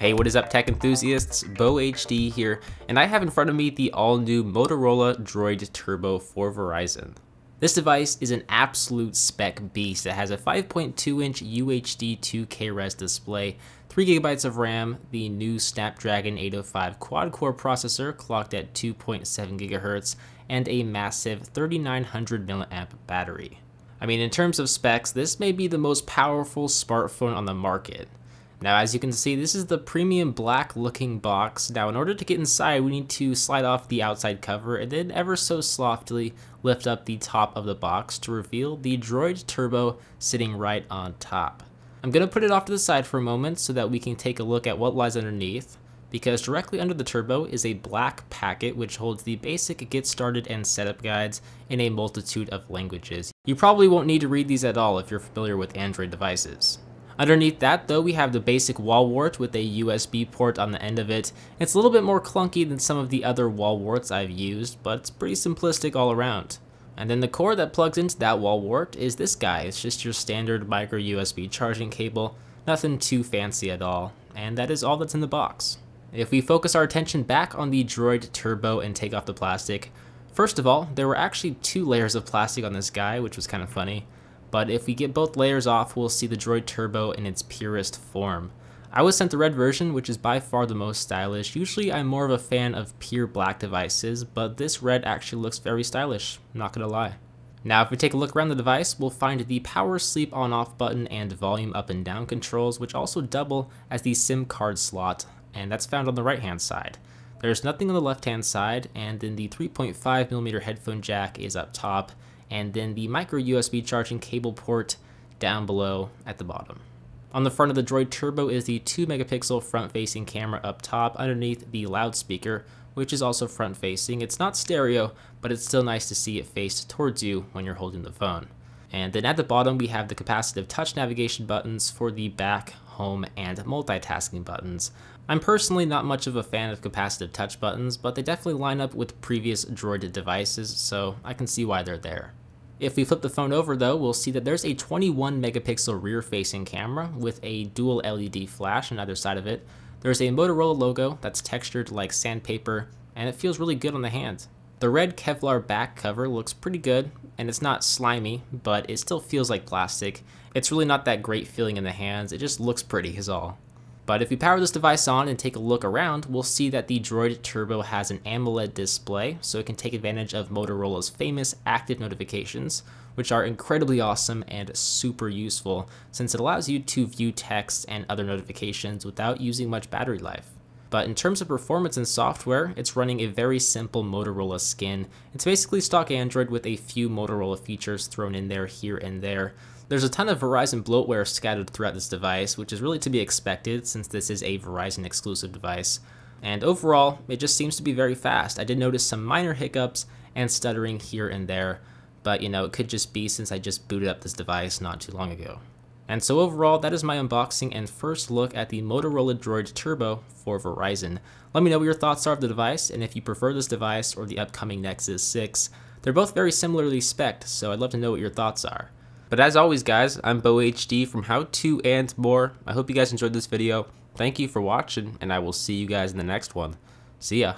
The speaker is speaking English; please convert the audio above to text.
Hey, what is up tech enthusiasts? Bo HD here, and I have in front of me the all-new Motorola DROID Turbo for Verizon. This device is an absolute spec beast. It has a 5.2-inch UHD 2K res display, 3GB of RAM, the new Snapdragon 805 quad-core processor clocked at 2.7 GHz, and a massive 3900 mAh battery. I mean, in terms of specs, this may be the most powerful smartphone on the market. Now, as you can see, this is the premium black looking box. Now, in order to get inside, we need to slide off the outside cover and then ever so softly lift up the top of the box to reveal the DROID Turbo sitting right on top. I'm going to put it off to the side for a moment so that we can take a look at what lies underneath, because directly under the Turbo is a black packet which holds the basic get started and setup guides in a multitude of languages. You probably won't need to read these at all if you're familiar with Android devices. Underneath that, though, we have the basic wall wart with a USB port on the end of it. It's a little bit more clunky than some of the other wall warts I've used, but it's pretty simplistic all around. And then the cord that plugs into that wall wart is this guy. It's just your standard micro USB charging cable, nothing too fancy at all, and that is all that's in the box. If we focus our attention back on the DROID Turbo and take off the plastic, first of all, there were actually 2 layers of plastic on this guy, which was kind of funny. But if we get both layers off, we'll see the DROID Turbo in its purest form. I was sent the red version, which is by far the most stylish. Usually I'm more of a fan of pure black devices, but this red actually looks very stylish, I'm not gonna lie. Now if we take a look around the device, we'll find the power sleep on off button and volume up and down controls, which also double as the SIM card slot, and that's found on the right hand side. There's nothing on the left hand side, and then the 3.5mm headphone jack is up top, and then the micro USB charging cable port down below at the bottom. On the front of the DROID Turbo is the 2 megapixel front facing camera up top underneath the loudspeaker, which is also front facing. It's not stereo, but it's still nice to see it face towards you when you're holding the phone. And then at the bottom we have the capacitive touch navigation buttons for the back, home, and multitasking buttons. I'm personally not much of a fan of capacitive touch buttons, but they definitely line up with previous DROID devices, so I can see why they're there. If we flip the phone over though, we'll see that there's a 21 megapixel rear facing camera with a dual LED flash on either side of it. There's a Motorola logo that's textured like sandpaper, and it feels really good on the hand. The red Kevlar back cover looks pretty good, and it's not slimy, but it still feels like plastic. It's really not that great feeling in the hands, it just looks pretty is all. But if we power this device on and take a look around, we'll see that the DROID Turbo has an AMOLED display, so it can take advantage of Motorola's famous active notifications, which are incredibly awesome and super useful, since it allows you to view text and other notifications without using much battery life. But in terms of performance and software, it's running a very simple Motorola skin. It's basically stock Android with a few Motorola features thrown in there here and there. There's a ton of Verizon bloatware scattered throughout this device, which is really to be expected since this is a Verizon exclusive device. And overall, it just seems to be very fast. I did notice some minor hiccups and stuttering here and there, but you know, it could just be since I just booted up this device not too long ago. And so overall, that is my unboxing and first look at the Motorola DROID Turbo for Verizon. Let me know what your thoughts are of the device, and if you prefer this device or the upcoming Nexus 6. They're both very similarly spec'd, so I'd love to know what your thoughts are. But as always guys, I'm Bo HD from How To and More. I hope you guys enjoyed this video. Thank you for watching, and I will see you guys in the next one. See ya.